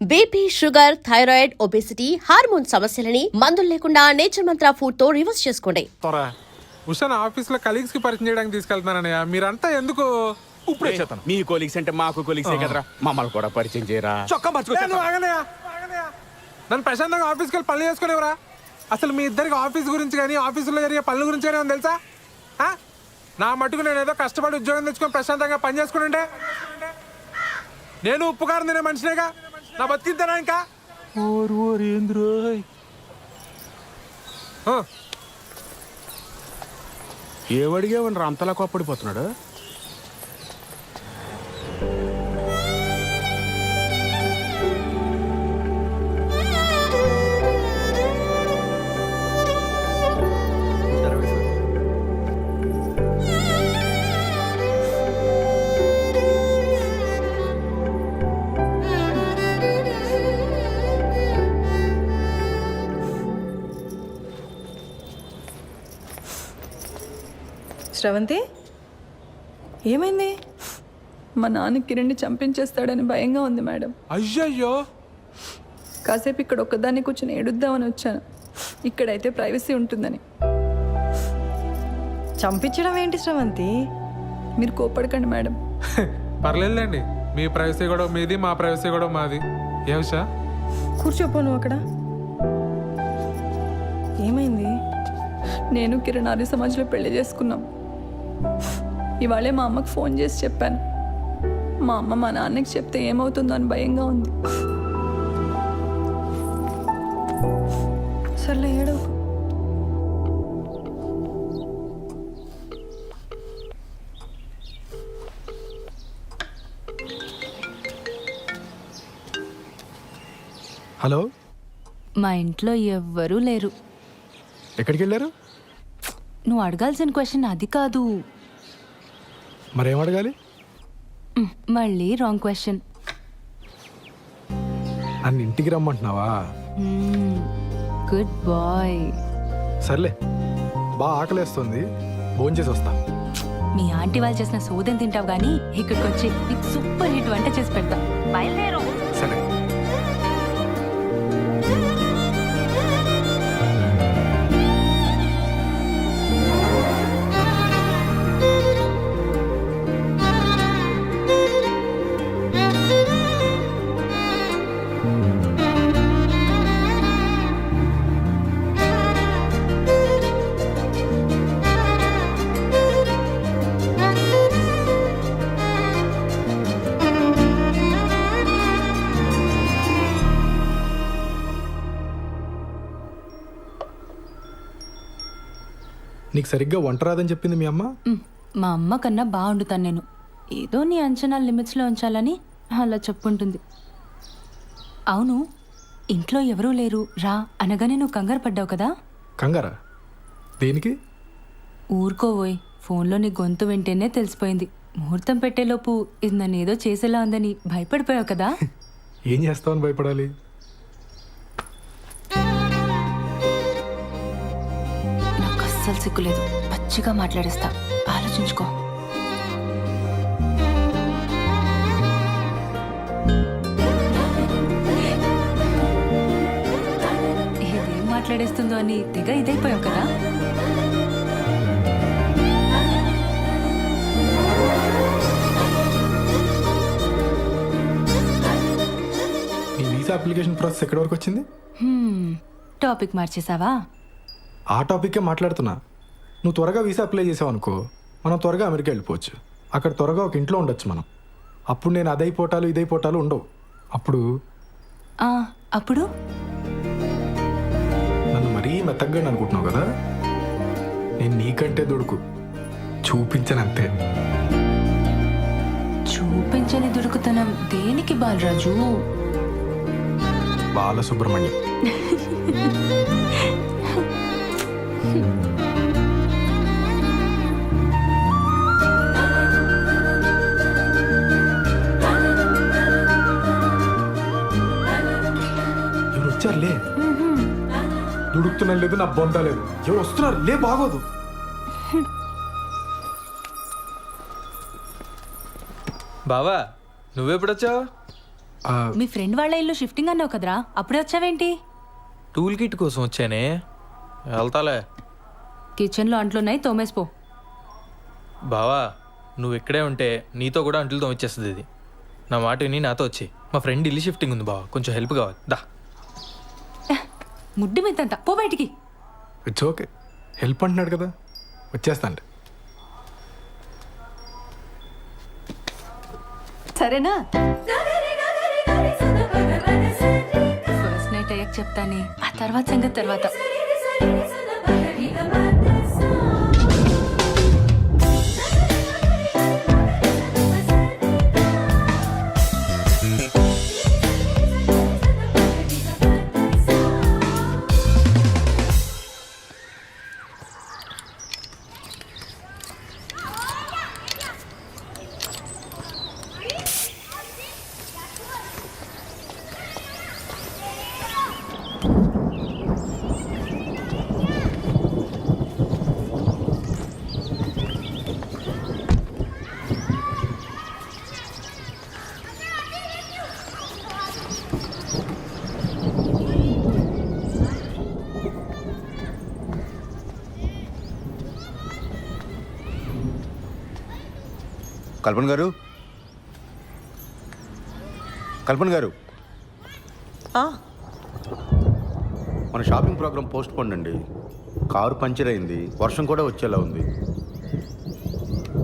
BP, sugar, thyroid, obesity, hormone సమస్యలని మందులు లేకుండా నేచర్ మంత్ర ఫుడ్ తో రివర్స్ చేసుకోండి. ఉషా ఆఫీస్ లో కలీగ్స్ కి పరిచయం చేయడానికి తీసుకెళ్తున్నానయ్యా. మీరంతా ఎందుకు ఇప్పుడే చేస్తాను. మీ కొలీగ్స్ అంటే మాకు కొలీగ్సే కదరా, మమ్మల్ని కూడా పరిచయం చేయరా. చొక్కా నన్ను ప్రశాంతంగా ఆఫీస్కి వెళ్ళి పనులు చేసుకునేవరా? అసలు మీ ఇద్దరికి ఆఫీస్ గురించి కానీ ఆఫీసులో జరిగే పనుల గురించి కానీ తెలుసా? నా మటుకు నేను ఏదో కష్టపడి ఉద్యోగం తెచ్చుకొని ప్రశాంతంగా పని చేసుకుని నేను ఉప్పు కారం తినే మనిషినేగా. నా బతికిద్దానా ఇంకా? ఏవడిగేవని అంతలా కోప్పడిపోతున్నాడు. శ్రవంతి, ఏమైంది? మా నాన్న కిరణ్ని చంపించేస్తాడని భయంగా ఉంది మేడం. అయ్యయ్యో, కాసేపు ఇక్కడ ఒక్కదాన్ని కూర్చొని ఏడుద్దామని వచ్చాను. ఇక్కడైతే ప్రైవసీ ఉంటుందని. చంపించడం ఏంటి శ్రవంతి? మీరు కోపడకండి మేడం. పర్లేదులేండి. మీ ప్రైవసీ కూడా మీది, మా ప్రైవసీ కూడా మాది. ఏ ఉషా, కూర్చోపో నువ్వు అక్కడ. ఏమైంది? నేను కిరణ్ ఆర్య సమాజ్లో పెళ్లి చేసుకున్నాం. ఇవాళే మా అమ్మకు ఫోన్ చేసి చెప్పాను. మా అమ్మ మా నాన్నకి చెప్తే ఏమవుతుందో అని భయంగా ఉంది. సర్లే, ఏడవ. హలో, మా ఇంట్లో ఎవ్వరూ లేరు. ఎక్కడికి వెళ్ళారు? నువ్వు అడగాల్సిన క్వశ్చన్ అది కాదు. మరేం అడగాలి? మళ్ళీ రాంగ్ క్వశ్చన్. నన్ను ఇంటికి రమ్మంటున్నావా? Good bye. సర్లే, బాగా ఆకలేస్తుంది, భోంచేసి వస్తా. మీ ఆంటీ వాళ్ళు చేసిన సోదం తింటావు కానీ ఇక్కడికి వచ్చి నీకు సూపర్ హిట్ వంట చేసి పెడతా. బయలుదేరు. సరే. నీకు సరిగ్గా వంట రాదని చెప్పింది మీ అమ్మ? మా అమ్మ కన్నా బాగా వండుతాను నేను. ఏదో నీ అంచనా లిమిట్స్లో ఉంచాలని అలా చెప్పుంటుంది. అవును, ఇంట్లో ఎవరూ లేరు రా అనగానే నువ్వు కంగారు పడ్డావు కదా? కంగారా? దేనికి? ఊరుకోవోయ్, ఫోన్లో నీ గొంతు వింటేనే తెలిసిపోయింది. ముహూర్తం పెట్టేలోపు ఇది నన్ను ఏదో చేసేలా ఉందని భయపడిపోయావు కదా? ఏం చేస్తావని భయపడాలి? నాకు అస్సలు సిగ్గులేదు, పచ్చిగా మాట్లాడేస్తా. ఆలోచించుకో. ఇదేం మాట్లాడేస్తుందో అని తెగ ఇదైపోయావు కదా? నీ వీసా అప్లికేషన్ ప్రాసెస్ ఎక్కడి వరకు వచ్చింది? టాపిక్ మార్చేసావా? ఆ టాపిక్కే మాట్లాడుతున్నా. నువ్వు త్వరగా వీసా అప్లై చేసావు అనుకో, మనం త్వరగా అమెరికా వెళ్ళిపోవచ్చు. అక్కడ త్వరగా ఒక ఇంట్లో ఉండొచ్చు మనం. అప్పుడు నేను అదైపోటాలు ఇదైపోటాలు ఉండవు. అప్పుడు అప్పుడు నన్ను మరీ మెత్తగ్గా అనుకుంటున్నావు కదా? నేను నీకంటే దుడుకు చూపించనంతే. చూపించని దుడుకుతనం దేనికి బాలరాజు? బాలసుబ్రహ్మణ్యం. ఎవరు వచ్చారులే? దుడుకుతున్నా లేదు, నా బొంద లేదు. ఎవరు వస్తున్నారు? లే, బాగోదు. బావా, నువ్వెప్పుడొచ్చావు? మీ ఫ్రెండ్ వాళ్ళ ఇల్లు షిఫ్టింగ్ అన్నావు కదరా, అప్పుడే వచ్చావేంటి? టూల్ కిట్ కోసం వచ్చానే, వెళ్తాలే. కిచెన్లో అంట్లున్నాయి, తోమేసిపో. బావా నువ్వు ఇక్కడే ఉంటే నీతో కూడా అంట్లు తోమిచ్చేస్తుంది ఇది. నా మాట విని నాతో వచ్చి, మా ఫ్రెండ్ ఇల్లు షిఫ్టింగ్ ఉంది బావా, కొంచెం హెల్ప్ కావాలి, దా. ముడ్డు మీదంతా పో బయటికి. ఇట్స్ ఓకే, హెల్ప్ అంటున్నాడు కదా, వచ్చేస్తాను. సరేనా? ఫస్ట్ నైట్ అయ్యాక చెప్తానే, ఆ తర్వాత సంగతి తర్వాత. కల్పన గారు, కల్పన గారు, మన షాపింగ్ ప్రోగ్రామ్ పోస్ట్ పోన్ అండి. కారు పంచర్ అయింది, వర్షం కూడా వచ్చేలా ఉంది.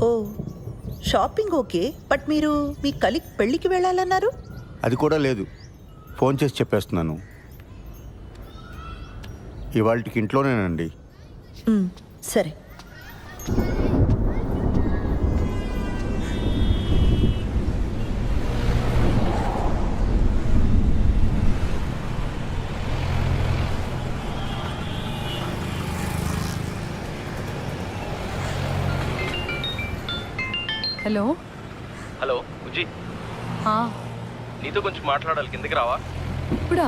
ఓ షాపింగ్ ఓకే, బట్ మీరు మీ కలీగ్ పెళ్ళికి వెళ్ళాలన్నారు. అది కూడా లేదు, ఫోన్ చేసి చెప్పేస్తున్నాను. ఇవాళకి ఇంట్లోనేనండి. సరే. హలో. హలో బుజ్జి, నీతో కొంచెం మాట్లాడాలి, కిందకి రావా? ఇప్పుడా?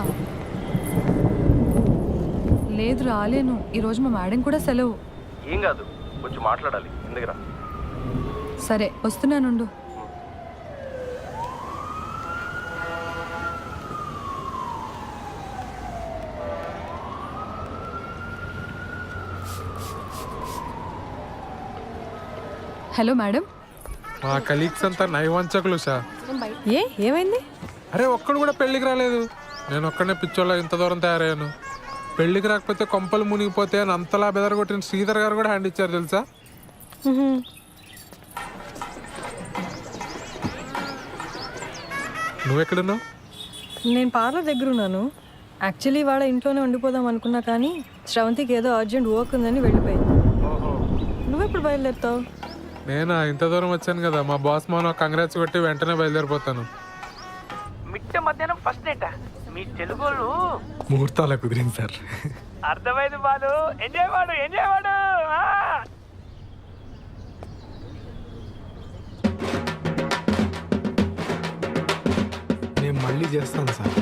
లేదు రాలేను, ఈరోజు మా మేడం కూడా సెలవు. ఏం కాదు, కొంచెం మాట్లాడాలి, కిందకి రా. సరే వస్తున్నానుండు. Hello madam. మా కలీగ్స్ అంతా నయవంచకులు సార్. ఏమైంది? అరే ఒక్కడు కూడా పెళ్ళికి రాలేదు. నేను ఒక్కడనే పిచ్చోళ్ళ ఇంత దూరం తయారయ్యాను. పెళ్ళికి రాకపోతే కొంపలు మునిగిపోతే అని అంతలా బెదరగొట్టిన శ్రీధర్ గారు కూడా హ్యాండ్ ఇచ్చారు తెలుసా. నువ్వెక్కడున్నావు? నేను పార్లర్ దగ్గర ఉన్నాను. యాక్చువల్లీ వాళ్ళ ఇంట్లోనే ఉండిపోదాం అనుకున్నా, కానీ శ్రవంతికి ఏదో అర్జెంట్ వర్క్ ఉందని వెళ్ళిపోయింది. నువ్వెప్పుడు బయలుదేరుతావు? నేనా ఇంత దూరం వచ్చాను కదా, మా బాస్ మోన కంగ్రాట్స్ కొట్టి వెంటనే బయలుదేరిపోతాను. మిట్ట మధ్యాహ్నం ఫస్ట్ నైట్ మీ తెలుగులు ముహూర్తాల కుదిరింది సార్. అర్థమైంది బాలు. ఎంజాయ్ వాడు, ఎంజాయ్ వాడు. నేను మళ్ళీ చేస్తాను sir.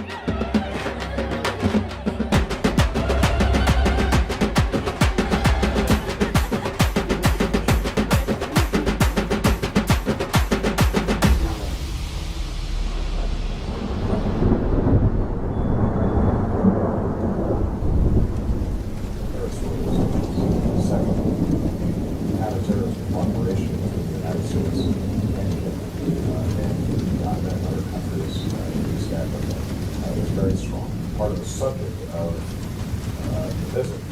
very strong. Part of the subject of the visit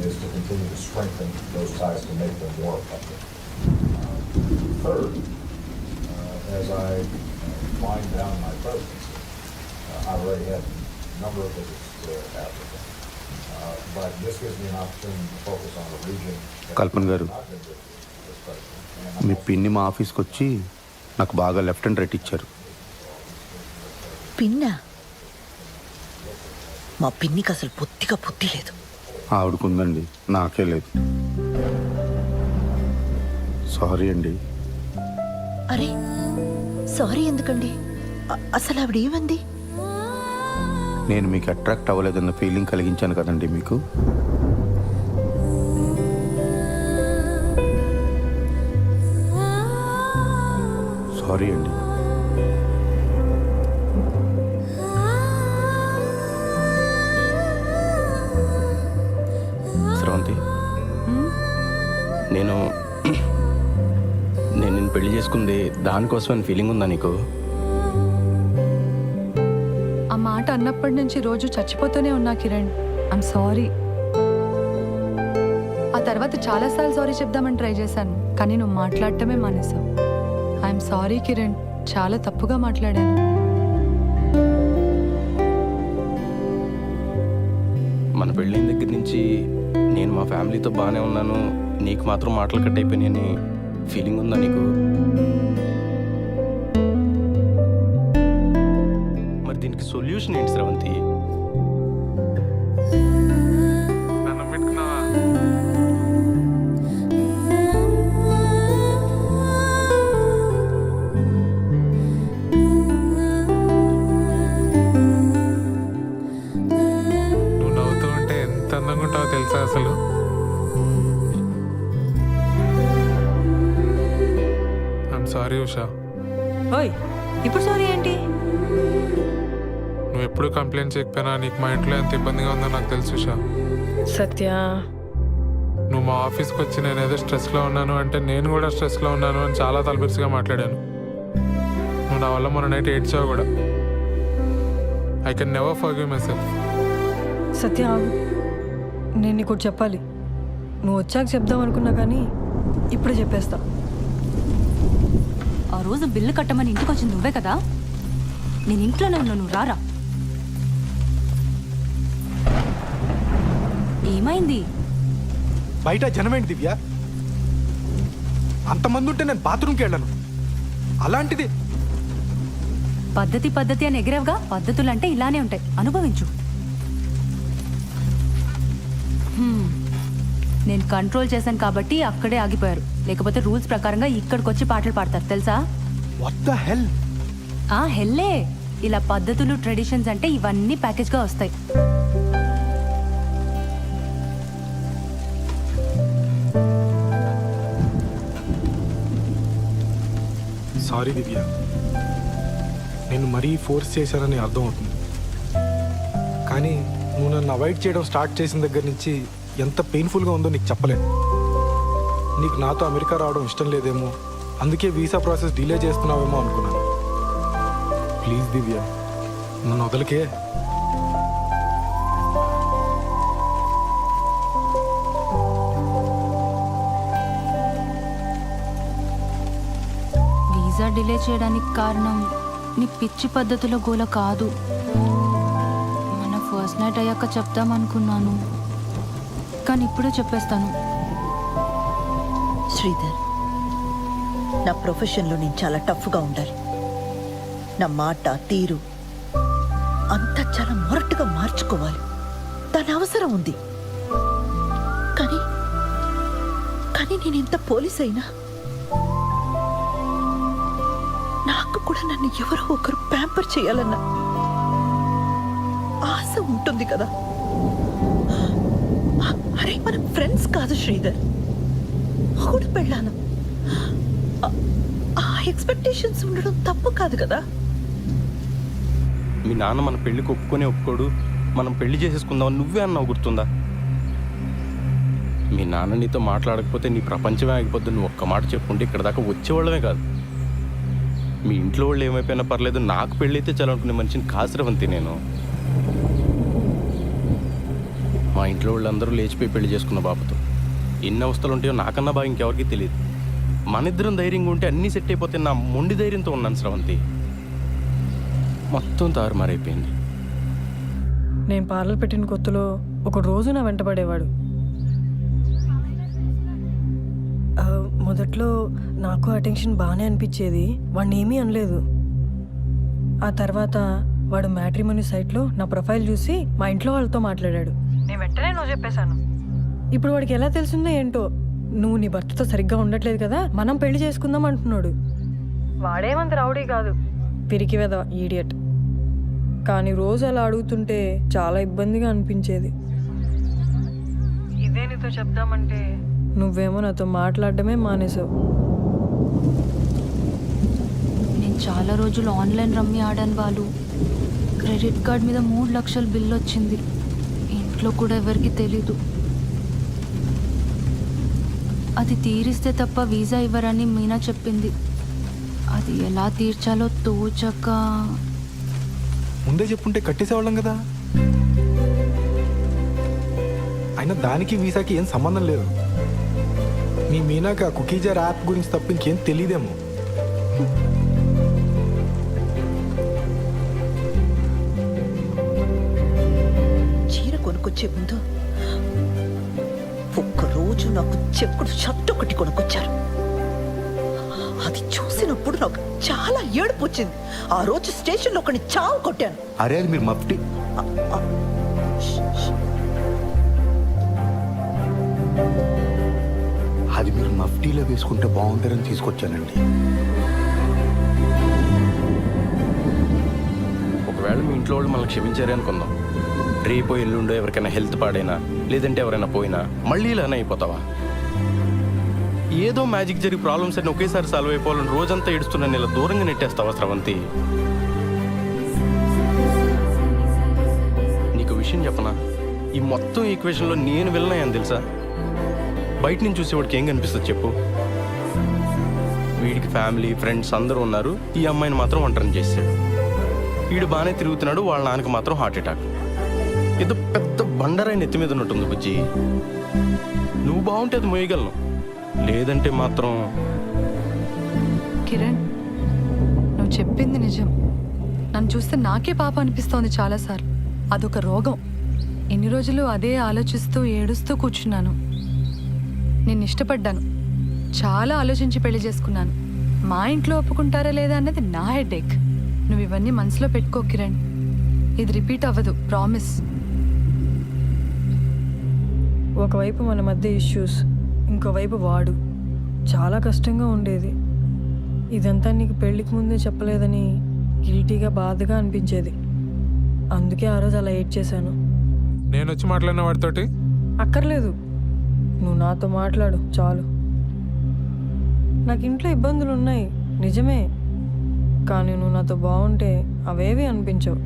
is to continue to strengthen those ties to make them more effective. Third, as I wind down my presidency, I've already had a number of visits to Africa, but this gives me an opportunity to focus on a region that కల్పన గారు, I've not been with this president. మీ పిన్ని మా ఆఫీస్కి వచ్చి నాకు బాగా left and right ఇచ్చారు. పిన్నా? మా పిన్నికి అసలు పొత్తిగా బుద్ధి లేదు. ఆవిడకుందండి, నాకే లేదు. సారీ అండి. అరే సారీ ఎందుకండి? అసలు ఆవిడ ఏమంది? నేను మీకు అట్రాక్ట్ అవ్వలేదన్న ఫీలింగ్ కలిగించాను కదండి మీకు. సారీ అండి. చేసుకుంది దానికోసం ఫీలింగ్ ఉందా నీకు? ఆ మాట అన్నప్పటి నుంచి రోజు చచ్చిపోతూనే ఉన్నా కిరణ్. I'm sorry. ఆ తర్వాత చాలాసార్లు సారీ చెప్దామని ట్రై చేశాను, కానీ నువ్వు మాట్లాడటమే మానేశావు. ఐఎమ్ సారీ కిరణ్, చాలా తప్పుగా మాట్లాడాను. మన పెళ్ళైన దగ్గర నుంచి నేను మా ఫ్యామిలీతో బాగానే ఉన్నాను, నీకు మాత్రం మాటలు కట్ అయిపోయినాయని ఫీలింగ్ ఉందా నీకు? మరి దీనికి సొల్యూషన్ ఏంటి శ్రవంతి? నన్ను పెట్టుకున్నావా? నువ్వు నవ్వుతూ ఉంటే ఎంత అందంగా ఉంటావో తెలుసా అసలు. I'm sorry Usha. ఓయ్ ఇప్పుడు సారీ ఏంటి? నువ్వు ఎప్పుడు కంప్లైంట్ చేయకపోయినా నీకు మా ఇంట్లో ఎంత ఇబ్బందిగా ఉందో నాకు తెలుసు ఉషా. సత్య, నువ్వు మా ఆఫీస్కి వచ్చి నేను ఏదో స్ట్రెస్లో ఉన్నాను అంటే నేను కూడా స్ట్రెస్లో ఉన్నాను అని చాలా తలబిరుసుగా మాట్లాడాను. నువ్వు నా వల్ల మొన్న నైట్ ఏడ్చావు కూడా. I can never forgive myself. Satya ఆగు. నేను నీకు ఒకటి చెప్పాలి. నువ్వు వచ్చాక చెప్దాం అనుకున్నా కానీ ఇప్పుడు చెప్పేస్తా. ఆ రోజు బిల్లు కట్టమని ఇంటికి వచ్చింది నువ్వే కదా? నేను ఇంట్లోనే ఉన్నా, నువ్వు రారా. ఏమైంది? బయట జనమేంటి దివ్య? అంతమంది ఉంటే నేను బాత్రూమ్కి వెళ్ళను. అలాంటిది పద్ధతి అని ఎగిరేవుగా. పద్ధతులంటే ఇలానే ఉంటాయి, అనుభవించు. నేను కంట్రోల్ చేశాను కాబట్టి అక్కడే ఆగిపోయారు, లేకపోతే రూల్స్ ప్రకారంగా ఇక్కడికి వచ్చి పాటలు పాడతారు తెలుసా? What the hell? ఆ హెల్లే. ఇలా పద్ధతులు ట్రెడిషన్స్ అంటే ఇవన్నీ ప్యాకేజ్గా వస్తాయి. సారీ దివ్య, నేను మరీ ఫోర్స్ చేశానని అర్థం అవుతుంది. కానీ నువ్వు నన్ను అవాయిడ్ చేయడం స్టార్ట్ చేసిన దగ్గర నుంచి ఎంత పెయిన్ఫుల్గా ఉందో నీకు చెప్పలేను. నీకు నాతో అమెరికా రావడం ఇష్టం లేదేమో, అందుకే వీసా ప్రాసెస్ డిలే చేస్తున్నావేమో అనుకున్నాను. ప్లీజ్ దివ్య, నన్ను వదలకే. వీసా డిలే చేయడానికి కారణం నీ పిచ్చి పద్ధతిలో గోల కాదు. మన ఫస్ట్ నైట్ అయ్యాక చెప్దామనుకున్నాను, కానీ ఇప్పుడే చెప్పేస్తాను. శ్రీధర్, నా ప్రొఫెషన్లో నేను చాలా టఫ్గా ఉండాలి. నా మాట తీరు అంతా చాలా మొరటుగా మార్చుకోవాలి. దాని అవసరం ఉంది. కానీ కానీ నేను ఇంత పోలీస్ అయినా నాకు కూడా నన్ను ఎవరో ఒకరు ప్యాంపర్ చేయాలన్న ఆశ ఉంటుంది కదా. అరే మనం ఫ్రెండ్స్ కాదు శ్రీధర్, కూడా పెళ్ళాను. ఆ ఎక్స్పెక్టేషన్స్ ఉండడం తప్పు కాదు కదా. మీ నాన్న మన పెళ్ళికి ఒప్పుకోడు, మనం పెళ్లి చేసేసుకుందామని నువ్వే అన్నావు, గుర్తుందా? మీ నాన్న నీతో మాట్లాడకపోతే నీ ప్రపంచమే ఆగిపోద్దు నువ్వు ఒక్క మాట చెప్పుకుంటే ఇక్కడ దాకా వచ్చేవాళ్ళమే కాదు. మీ ఇంట్లో వాళ్ళు ఏమైపోయినా పర్లేదు, నాకు పెళ్ళి అయితే చాలనుకునే మనిషిని కాసిరవంతి నేను. మా ఇంట్లో వాళ్ళందరూ లేచిపోయి పెళ్లి చేసుకున్న బాబుతో ఎన్ని అవస్థలు ఉంటాయో నాకన్నా బాగా ఇంకెవరికి తెలియదు. మన ఇద్దరం ధైర్యంగా ఉంటే అన్నీ సెట్ అయిపోతే నా మొండి ధైర్యంతో ఉన్నాను శ్రవంతి. మొత్తం తారుమారైపోయింది. నేను పార్లర్ పెట్టిన కొత్తలో ఒక రోజు నా వెంటపడేవాడు. మొదట్లో నాకు అటెన్షన్ బాగానే అనిపించేది, వాడిని ఏమీ అనలేదు. ఆ తర్వాత వాడు మ్యాట్రిమోనీ సైట్లో నా ప్రొఫైల్ చూసి మా ఇంట్లో వాళ్ళతో మాట్లాడాడు. నేను వెంటనే నువ్వు చెప్పేశాను. ఇప్పుడు వాడికి ఎలా తెలిసిందో ఏంటో, నువ్వు నీ భర్తతో సరిగ్గా ఉండట్లేదు కదా, మనం పెళ్లి చేసుకుందాం అంటున్నాడు. వాడేమంత రౌడీ కాదు, పిరికి వెధవ, ఈడియట్. కానీ రోజు అలా అడుగుతుంటే చాలా ఇబ్బందిగా అనిపించేది. ఇదే నీతో చెప్దామంటే నువ్వేమో నాతో మాట్లాడడమే మానేసావు. నేను చాలా రోజులు ఆన్లైన్ రమ్మీ ఆడాను బాలు. క్రెడిట్ కార్డ్ మీద 3 లక్షల బిల్లు వచ్చింది. ఇంట్లో కూడా ఎవరికి తెలీదు. అది తీరిస్తే తప్ప వీసా ఇవ్వరని మీనా చెప్పింది. అది ఎలా తీర్చాలో తోచక ముందే చెప్పుంటే కట్టేసేవాళ్ళం కదా. అయినా దానికి వీసాకి ఏం సంబంధం లేదు. మీ మీనాక కుకీజార్ యాప్ గురించి తప్ప ఇంకేం తెలియదేమో. చీర కొనుక్కొచ్చే ముందు ఒక్కరోజు నాకు చెక్కుడు షర్ట్ ఒకటి కొనుక్కొచ్చారు. అది చూసినప్పుడు నాకు చాలా ఏడుపు వచ్చింది. ఆ రోజు స్టేషన్లో ఒకని చావు కొట్టాను. అరే అది మీరు మఫ్టీ అది మీరు మఫ్టీలో వేసుకుంటే బాగుంటారని తీసుకొచ్చానండి. ఒకవేళ మీ ఇంట్లో వాళ్ళు మనల్ని క్షమించారే అనుకుందాం. రేపో ఎల్లుండో ఎవరికైనా హెల్త్ పాడైనా లేదంటే ఎవరైనా పోయినా మళ్ళీ ఇలానే అయిపోతావా? ఏదో మ్యాజిక్ జరిగి ప్రాబ్లమ్స్ అన్ని ఒకేసారి సాల్వ్ అయిపోవాలని రోజంతా ఏడుస్తున్నా ఇలా దూరంగా నెట్టేస్తావా స్రవంతి? నీకు విషయం చెప్పనా, ఈ మొత్తం ఈక్వేషన్లో నేను వెళ్ళినాయని తెలుసా? బయట నుంచి చూసేవాడికి ఏం కనిపిస్తుంది చెప్పు? వీడికి ఫ్యామిలీ ఫ్రెండ్స్ అందరూ ఉన్నారు, ఈ అమ్మాయిని మాత్రం ఒంటరిని చేశాడు. వీడు బాగానే తిరుగుతున్నాడు, వాళ్ళ నాన్నకి మాత్రం హార్ట్ అటాక్. ఏదో పెద్ద బండరాయి నెత్తి మీద ఉన్నట్టుంది బుజ్జి. నువ్వు బాగుంటే అది మోయగలను, లేదంటే మాత్రం. కిరణ్, నువ్వు చెప్పింది నిజం. నన్ను చూస్తే నాకే పాప అనిపిస్తోంది చాలాసార్లు. అదొక రోగం. ఎన్ని రోజులు అదే ఆలోచిస్తూ ఏడుస్తూ కూర్చున్నాను. నేను ఇష్టపడ్డాను, చాలా ఆలోచించి పెళ్లి చేసుకున్నాను. మా ఇంట్లో ఒప్పుకుంటారా లేదా అన్నది నా హెడేక్. నువ్వు ఇవన్నీ మనసులో పెట్టుకో కిరణ్. ఇది రిపీట్ అవ్వదు, ప్రామిస్. ఒకవైపు మన మధ్య ఇష్యూస్, ఇంకోవైపు వాడు. చాలా కష్టంగా ఉండేది. ఇదంతా నీకు పెళ్ళికి ముందే చెప్పలేదని గిల్టీగా బాధగా అనిపించేది. అందుకే ఆ రోజు అలా ఏడ్ చేశాను. నేను వచ్చి మాట్లాడిన వాడితోటి అక్కర్లేదు, నువ్వు నాతో మాట్లాడు చాలు. నాకు ఇంట్లో ఇబ్బందులు ఉన్నాయి నిజమే, కానీ నువ్వు నాతో బాగుంటే అవేవి అనిపించవు.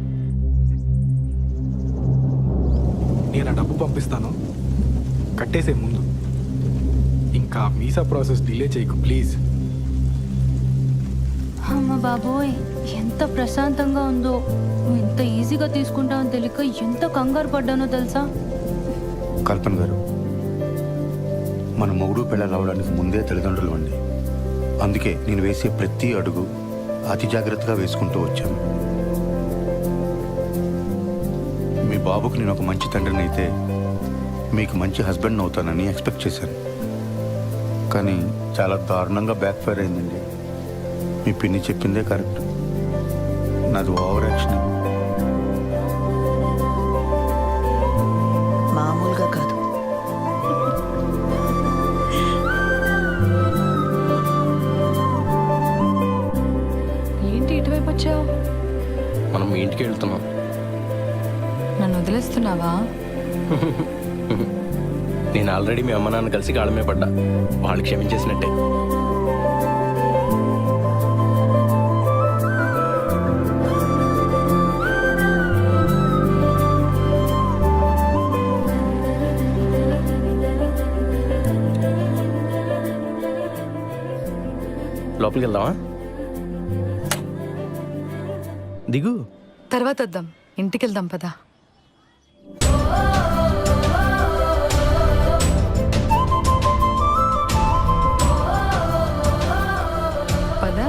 నేను ఆ డబ్బు పంపిస్తాను, కట్టేసే ముందు. ఇంకా వీసా ప్రాసెస్ డిలే చేయకు ప్లీజ్. అమ్మ బాబోయ్, ఎంత ప్రశాంతంగా ఉందో. నువ్వు ఇంత ఈజీగా తీసుకుంటావని తెలియక ఎంత కంగారు పడ్డానో తెలుసా? కల్పన గారు, మన మొగుడు పిల్లలు అవడానికి ముందే తల్లిదండ్రులు అండి. అందుకే నేను వేసే ప్రతి అడుగు అతి జాగ్రత్తగా వేసుకుంటూ వచ్చాను. మీ బాబుకు నేను ఒక మంచి తండ్రిని అయితే మీకు మంచి హస్బెండ్ అవుతానని ఎక్స్పెక్ట్ చేశాను. కానీ చాలా దారుణంగా బ్యాక్ ఫైర్ అయిందండి. మీ పిన్ని చెప్పిందే కరెక్ట్, నాది ఓవర్ యాక్షన్. మామూలుగా కాదు. ఏంటి ఇటువైపు వచ్చావు? మనం మీ ఇంటికి వెళ్తున్నాం. నన్ను వదిలేస్తున్నావా? నేను ఆల్రెడీ మీ అమ్మ నాన్న కలిసి కాళ్ళమే పడ్డా, వాళ్ళు క్షమించేసినట్టే. లోపలికి వెళ్దామా? దిగు. తర్వాత వద్దాం, ఇంటికి వెళ్దాం పదా. పదా.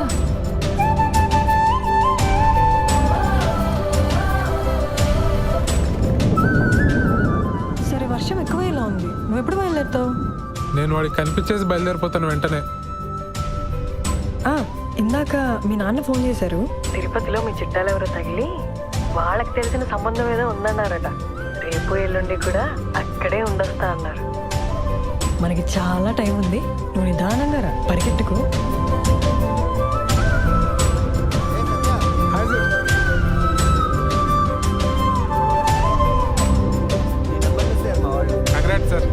సరే, వర్షం ఎక్కువైలా ఉంది, నువ్వు ఎప్పుడు బయలుదేరుతావు? నేను వాడికి కనిపించేసి బయలుదేరిపోతాను వెంటనే. ఇందాక మీ నాన్న ఫోన్ చేశారు. తిరుపతిలో మీ చుట్టాలు ఎవరో తగిలి వాళ్ళకి తెలిసిన సంబంధం ఏదో ఉందన్నారట. రేపు ఎల్లుండి కూడా అక్కడే ఉండొస్తా అన్నారు. మనకి చాలా టైం ఉంది, నువ్వు నిదానంగా రా, పరిగెట్టుకు. Congrats sir.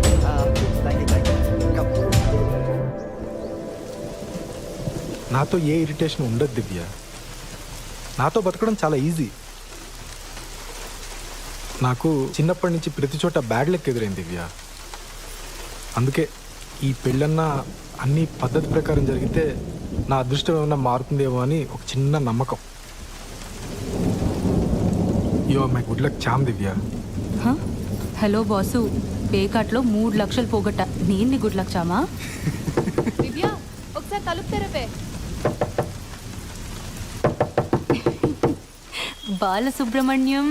నాతో ఏ ఇరిటేషన్ ఉండదు దివ్య. నాతో బతకడం చాలా ఈజీ. నాకు చిన్నప్పటి నుంచి ప్రతి చోట బ్యాడ్ లెక్ ఎదురైంది దివ్య. అందుకే ఈ పెళ్ళన్నా అన్ని పద్ధతి ప్రకారం జరిగితే నా అదృష్టం ఏమైనా మారుతుందేమో అని ఒక చిన్న నమ్మకం. యో మై గుడ్ లక్ చామ్ దివ్య. హ? హలో బాసు, పేకాట్లో 3 లక్షలు పోగొట్ట. నేను గుడ్ లక్ చామా? దివ్య ఒకసారి తలుపు తెరపే. బాలసుబ్రహ్మణ్యం